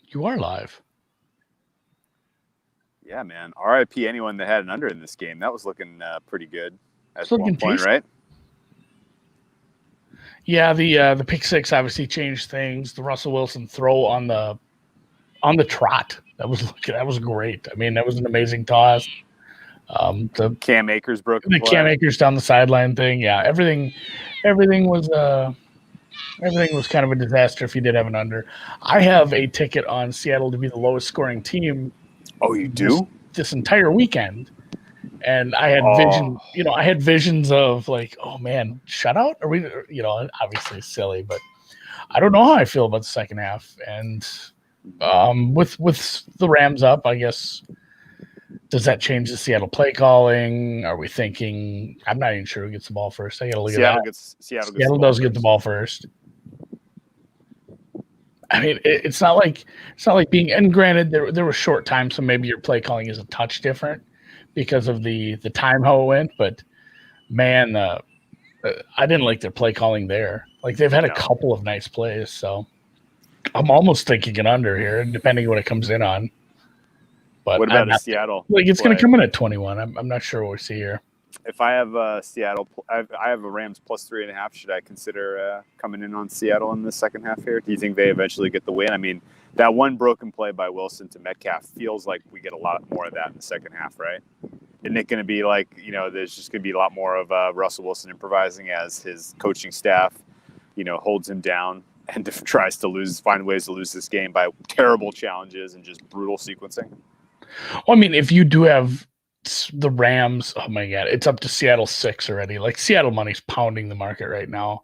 You are live. Yeah, man. RIP anyone that had an under in this game. That was looking pretty good at one point, tasty. right? Yeah, the pick six obviously changed things. The Russell Wilson throw on the trot that was great. I mean, that was an amazing toss. The Cam Akers broken the play. Cam Akers down the sideline thing. Yeah, everything was kind of a disaster if you did have an under. I have a ticket on Seattle to be the lowest scoring team. Oh, you do? This entire weekend. And I had I had visions of like, oh man, shutout? Are we, obviously silly, but I don't know how I feel about the second half. And with the Rams up, I guess, does that change the Seattle play calling? Are we thinking? I'm not even sure who gets the ball first. I got to look at that. Seattle does get the ball first. I mean, it's not like being. And granted, there were short times, so maybe your play calling is a touch different because of the time how it went. But man, I didn't like their play calling there. Like they've had a couple of nice plays, so I'm almost thinking an under here, depending on what it comes in on. But what about Seattle? Like it's going to come in at 21. I'm not sure what we see here. If I have Seattle, I have a Rams plus 3.5. Should I consider coming in on Seattle in the second half here? Do you think they eventually get the win? I mean, that one broken play by Wilson to Metcalf feels like we get a lot more of that in the second half, right? Isn't it going to be like, there's just going to be a lot more of Russell Wilson improvising as his coaching staff, holds him down and tries to find ways to lose this game by terrible challenges and just brutal sequencing? Well, I mean, if you do have the Rams, oh my God, it's up to Seattle 6 already. Like Seattle money's pounding the market right now.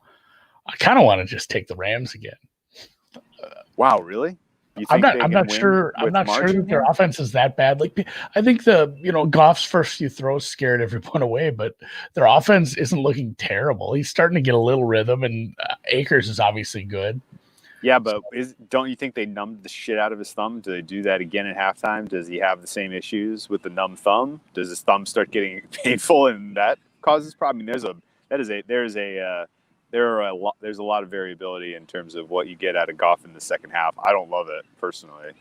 I kind of want to just take the Rams again. Wow, really? I'm not sure that their offense is that bad. Like I think Goff's first few throws scared everyone away, but their offense isn't looking terrible. He's starting to get a little rhythm, and Akers is obviously good. Yeah, but don't you think they numbed the shit out of his thumb? Do they do that again at halftime? Does he have the same issues with the numb thumb? Does his thumb start getting painful, and that causes problem? There's a lot of variability in terms of what you get out of Goff in the second half. I don't love it personally.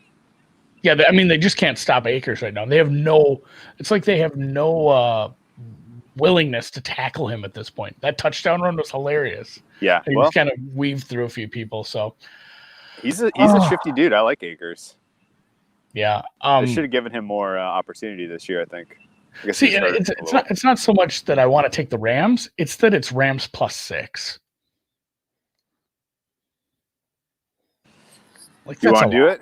Yeah, I mean they just can't stop Akers right now. They have no willingness to tackle him at this point. That touchdown run was hilarious. Yeah, he just kind of weaved through a few people. So he's a shifty dude. I like Akers. Yeah, they should have given him more opportunity this year, I think. It's not so much that I want to take the Rams; it's that it's Rams plus 6. Like you want to do it?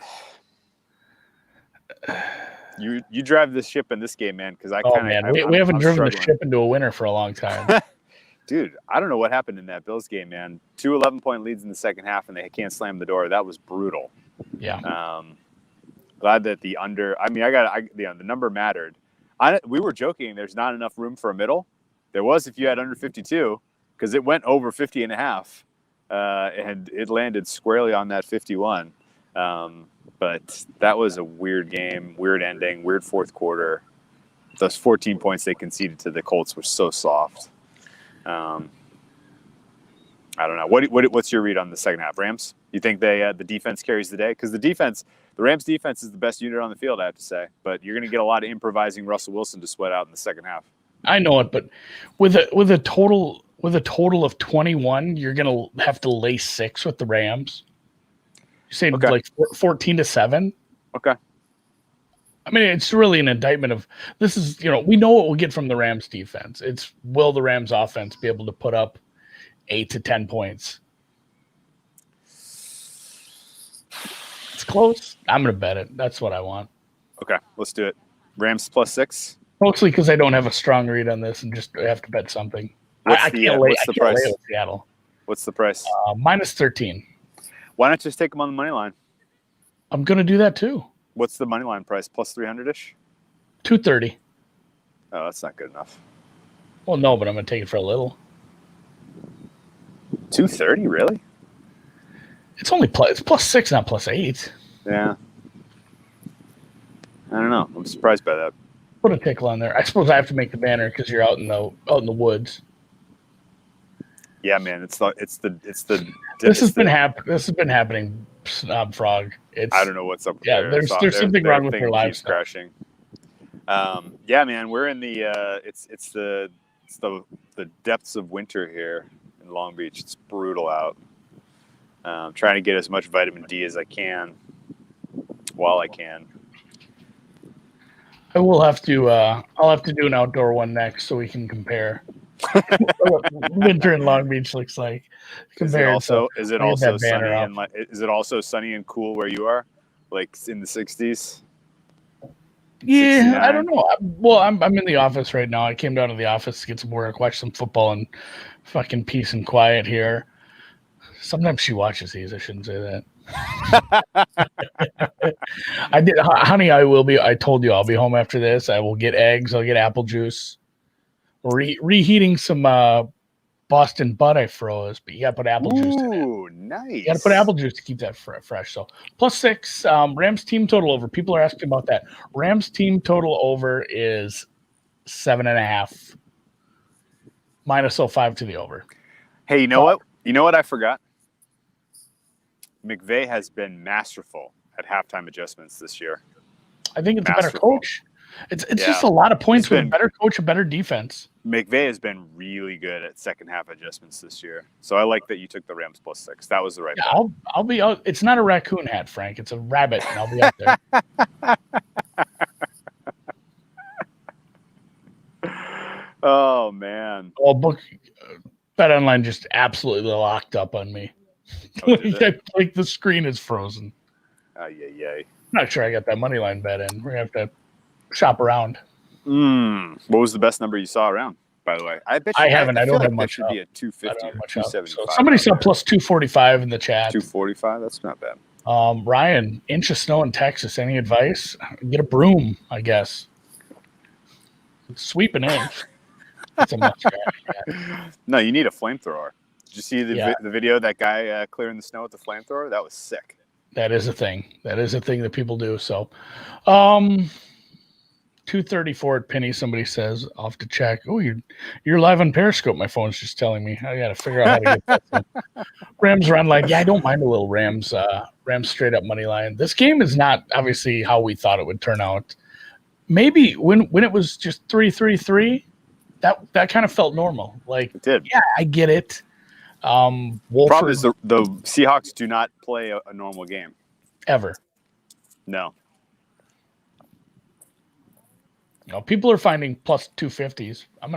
You drive this ship in this game, man. Because we haven't driven the ship into a winner for a long time. Dude, I don't know what happened in that Bills game, man. 2 11-point leads in the second half, and they can't slam the door. That was brutal. Yeah. Glad that the under. I mean, the number mattered. We were joking. There's not enough room for a middle. There was if you had under 52, because it went over 50.5, and it landed squarely on that 51. But that was a weird game, weird ending, weird fourth quarter. Those 14 points they conceded to the Colts were so soft. I don't know. What's your read on the second half? Rams? You think the defense carries the day? Because the Rams defense is the best unit on the field, I have to say. But you're going to get a lot of improvising Russell Wilson to sweat out in the second half. I know it, but with a total of 21, you're going to have to lay 6 with the Rams. You're saying like 14-7? Okay. I mean, it's really an indictment of this is, we know what we'll get from the Rams defense. It's will the Rams offense be able to put up 8 to 10 points? It's close. I'm going to bet it. That's what I want. Okay, let's do it. Rams plus 6? Mostly because I don't have a strong read on this and just have to bet something. What's the price? Lay with Seattle. What's the price? Minus 13. Why not just take them on the money line? I'm going to do that too. What's the money line price? Plus 300-ish? 230. Oh, that's not good enough. Well, no, but I'm going to take it for a little. 230, really? It's plus 6, not plus 8. Yeah. I don't know. I'm surprised by that. Put a tickle on there. I suppose I have to make the banner because you're out in the woods. Yeah, man. This has been happening snob frog. I don't know what's up with there's something wrong with their lives. Keeps crashing. Yeah, man, we're in the it's the depths of winter here in Long Beach. It's brutal out. Trying to get as much vitamin D as I can while I can. I will have to. I'll have to do an outdoor one next so we can compare what winter in Long Beach looks like. Is it also sunny and cool where you are, like in the 60s? Yeah, 69? I don't know. Well, I'm in the office right now. I came down to the office to get some work, watch some football, and fucking peace and quiet here. Sometimes she watches these. I shouldn't say that. I did, honey. I told you I'll be home after this. I will get eggs. I'll get apple juice. Reheating some Boston Bud I froze, but you got to put apple juice in it. Ooh, nice. You got to put apple juice to keep that fresh. So +6. Rams team total over. People are asking about that. Rams team total over is 7.5. -05 to the over. Hey, you know what? You know what I forgot? McVay has been masterful at halftime adjustments this year. I think it's a better coach. It's just a lot of points with a better coach, a better defense. McVay has been really good at second half adjustments this year. So I like that you took the Rams +6. That was the right bet. I'll be out. It's not a raccoon hat, Frank. It's a rabbit, and I'll be out there. Oh, man. Well, BetOnline just absolutely locked up on me. Like the screen is frozen. I'm not sure I got that money line bet in. We're gonna have to shop around. What was the best number you saw around, by the way? I bet you, I haven't. I don't have much. Should be a 250 or 275. So somebody saw +245 in the chat. 245. That's not bad. Ryan, inch of snow in Texas. Any advice? Get a broom, I guess. Sweep an inch. It's a muskrat. Yeah. No, you need a flamethrower. Did you see the video of that guy clearing the snow with the flamethrower? That was sick. That is a thing. That is a thing that people do. So, 234 at Penny. Somebody says, I'll have to check. Oh, you're live on Periscope. My phone's just telling me. I got to figure out how to get that. Rams run line. Yeah, I don't mind a little Rams straight up money line. This game is not obviously how we thought it would turn out. Maybe when it was just 3-3-3, that kind of felt normal. Like, it did. Yeah, I get it. Wolford, problem is the Seahawks do not play a normal game ever. No, people are finding +250s. I'm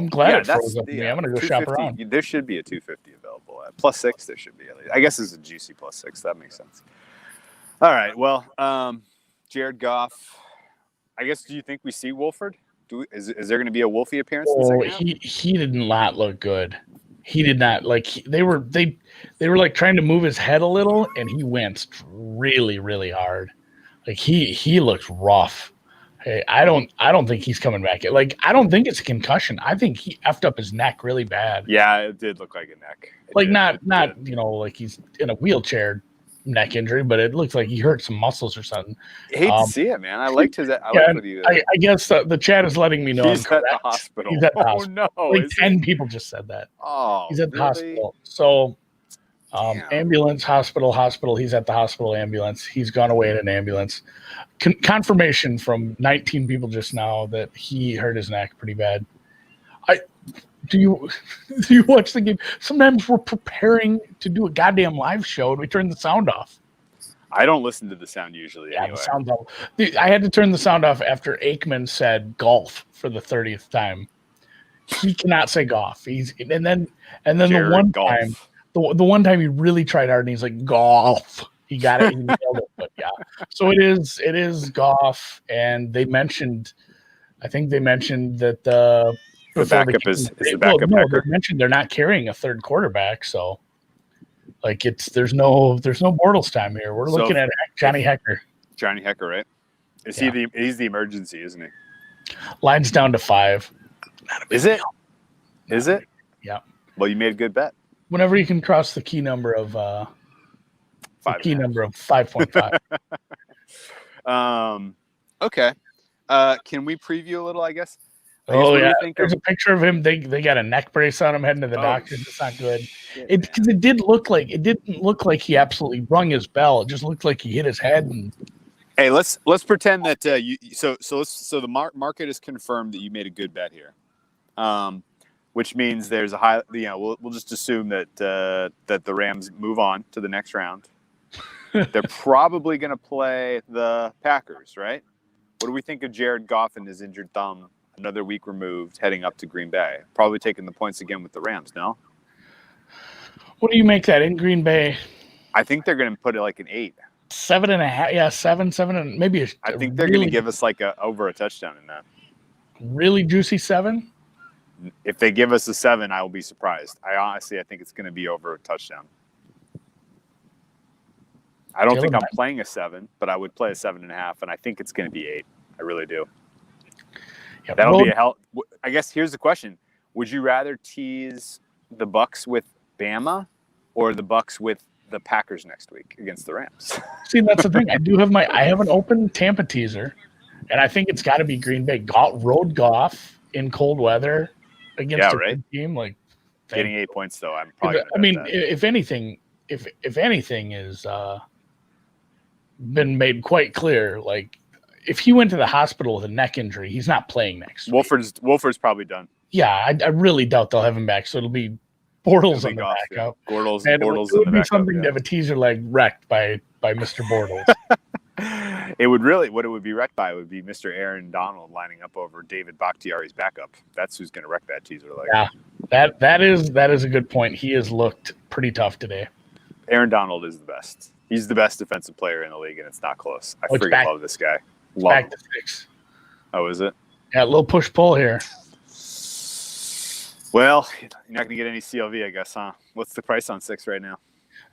glad it froze up to me. I'm gonna go shop around. There should be a 250 available at +6. There should be. I guess it's a juicy +6. That makes sense. All right. Well, Jared Goff. I guess. Do you think we see Wolford? Is there going to be a Wolfie appearance? He did not look good. He did not they were like trying to move his head a little, and he winced really, really hard. Like he looked rough. Hey, I don't think he's coming back. Like, I don't think it's a concussion. I think he effed up his neck really bad. Yeah, it did look like a neck. Not like he's in a wheelchair neck injury, but it looks like he hurt some muscles or something. I hate to see it, man. I liked his. I guess the chat is letting me know he's at the hospital. He's at the hospital. No, like 10 people just said that. Oh, he's at the hospital. So, ambulance, hospital. He's at the hospital, ambulance. He's gone away in an ambulance. Confirmation from 19 people just now that he hurt his neck pretty bad. Do you watch the game? Sometimes we're preparing to do a goddamn live show and we turn the sound off. I don't listen to the sound usually. Yeah, anyway. The sound's off. I had to turn the sound off after Aikman said golf for the 30th time. He cannot say golf. And then Jared the one golf. Time, the one time he really tried hard and he's like golf. He got it. He nailed it. But yeah, so it is golf. And they mentioned, I think they mentioned that the backup is the backup. No, they mentioned they're not carrying a third quarterback, so like there's no Bortles time here. We're looking at Johnny Hecker. Johnny Hecker, right? He's the emergency, isn't he? Line's down to 5. Is it? Is it? Yeah. Well, you made a good bet. Whenever you can cross the key number of 5.5. Okay. Can we preview a little? I guess. Oh what do yeah, we think there's of? a picture of him. They got a neck brace on him heading to the Oh, doctor. It's not good. shit, Because it didn't look like he absolutely rung his bell. It just looked like he hit his head. And Hey, let's pretend that so the market has confirmed that you made a good bet here, which means there's a high. We'll just assume that that the Rams move on to the next round. They're probably going to play the Packers, right? What do we think of Jared Goff and his injured thumb? Another week removed, heading up to Green Bay, probably taking the points again with the Rams. No, what do you make that in Green Bay? I think they're going to put it like an 8. 7.5. Yeah, 7, and maybe I think they're going to give us like over a touchdown in that. Really juicy 7. If they give us a 7, I will be surprised. I think it's going to be over a touchdown. I don't think I'm playing a 7, but I would play a 7.5, and I think it's going to be 8. I really do. Yeah, that'll be a hell. I guess here's the question: would you rather tease the Bucks with Bama or the Bucks with the Packers next week against the Rams? See, that's the thing. I have an open Tampa teaser, and I think it's got to be Green Bay. Road Goff in cold weather against a good team, like getting 8 points though. I'm probably. If anything is been made quite clear, like if he went to the hospital with a neck injury, he's not playing next week. Wolford's probably done. Yeah, I really doubt they'll have him back. So it'll be Bortles in the backup. Yeah. Bortles and Bortles it would in the be backup, something to have a teaser leg wrecked by Mr. Bortles. It would really, what it would be wrecked by would be Mr. Aaron Donald lining up over David Bakhtiari's backup. That's who's going to wreck that teaser leg. Yeah, that is a good point. He has looked pretty tough today. Aaron Donald is the best. He's the best defensive player in the league, and it's not close. I freaking love this guy. Back to 6. Oh, is it? Yeah, a little push-pull here. Well, you're not going to get any CLV, I guess, huh? What's the price on 6 right now?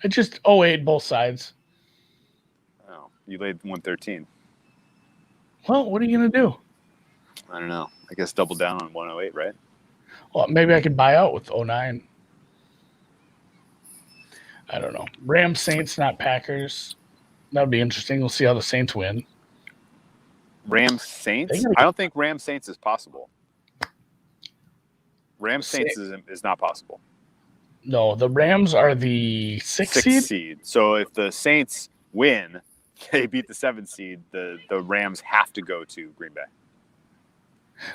It's just 08 both sides. Oh, you laid 113. Well, what are you going to do? I don't know. I guess double down on 108, right? Well, maybe I could buy out with 09. I don't know. Rams, Saints, not Packers. That would be interesting. We'll see how the Saints win. Rams, Saints? I don't think Rams, Saints is possible. Rams, Saints is not possible. No, the Rams are the 6th seed. So if the Saints win, they beat the 7th seed, the Rams have to go to Green Bay.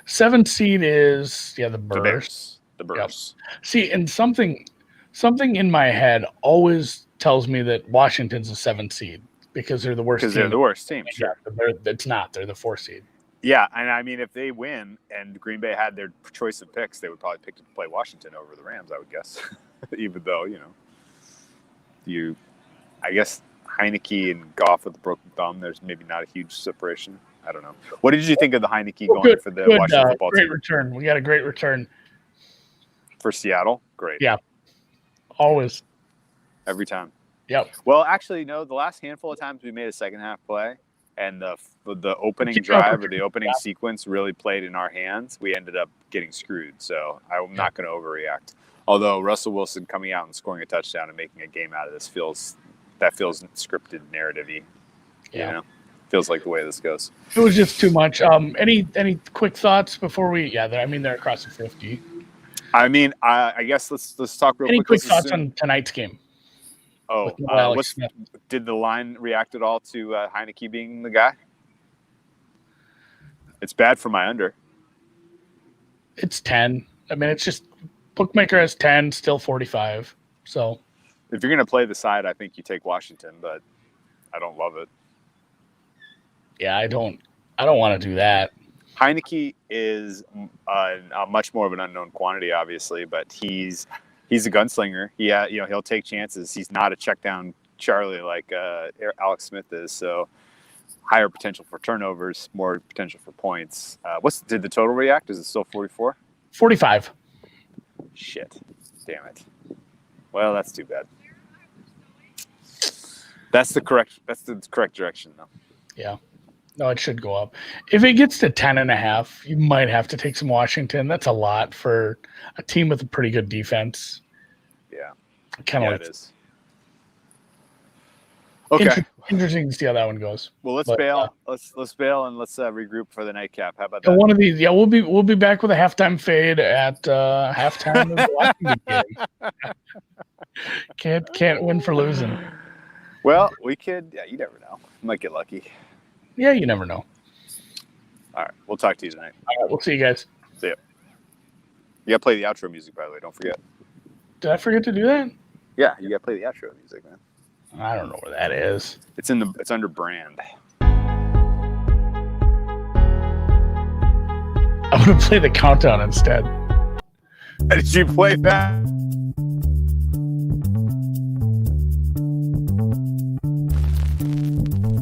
7th seed is, the Bears. The Bears. Yep. See, and something in my head always tells me that Washington's the 7th seed because they're the worst team. Because they're the worst team, sure. Yeah, it's not. They're the 4th seed. Yeah, and I mean, if they win and Green Bay had their choice of picks, they would probably pick to play Washington over the Rams, I would guess. Even though, I guess Heineke and Goff with the broken thumb, there's maybe not a huge separation. I don't know. What did you think of the Heineke going for the Washington football team? Great return. We got a great return. For Seattle? Great. Yeah. Always. Every time. Yep. Well, actually, no, the last handful of times we made a second half play and the opening drive or the opening sequence really played in our hands, we ended up getting screwed. So I'm not going to overreact. Although Russell Wilson coming out and scoring a touchdown and making a game out of this feels scripted, narrative-y. Yeah. Feels like the way this goes. It was just too much. Any quick thoughts before we? Yeah, they're across the 50. I mean, I guess let's talk real quick. Any quick thoughts on tonight's game? Oh, did the line react at all to Heineke being the guy? It's bad for my under. It's 10. I mean, it's just bookmaker has 10, still 45. So if you're going to play the side, I think you take Washington, but I don't love it. Yeah, I don't want to do that. Heineke is much more of an unknown quantity, obviously, but he's a gunslinger. He'll take chances. He's not a check down Charlie like Alex Smith is. So higher potential for turnovers, more potential for points. Did the total react? Is it still 44? 45. Shit. Damn it. Well, that's too bad. That's the correct direction, though. Yeah. No, it should go up. If it gets to 10.5, you might have to take some Washington. That's a lot for a team with a pretty good defense. Yeah. Kind of it is. Okay. Interesting to see how that one goes. Well, let's But, bail. Let's bail and let's regroup for the nightcap. How about that? One of these, yeah, we'll be back with a halftime fade at halftime of the Washington game. Can't win for losing. Well, we could. Yeah, you never know. Might get lucky. Yeah, you never know. All right, we'll talk to you tonight. All right, we'll see you guys. See ya. You gotta play the outro music, by the way. Don't forget. Did I forget to do that? Yeah, you gotta play the outro music, man. I don't know where that is. It's under brand. I'm gonna play the countdown instead. Did you play that?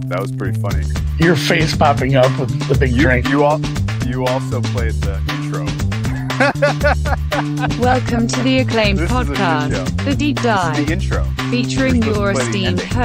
That was pretty funny. Your face popping up with the big drink. You also played the intro. Welcome to the acclaimed This is a new podcast, show. The Deep This is Dive, the intro. featuring We're supposed your to play the esteemed ending. host.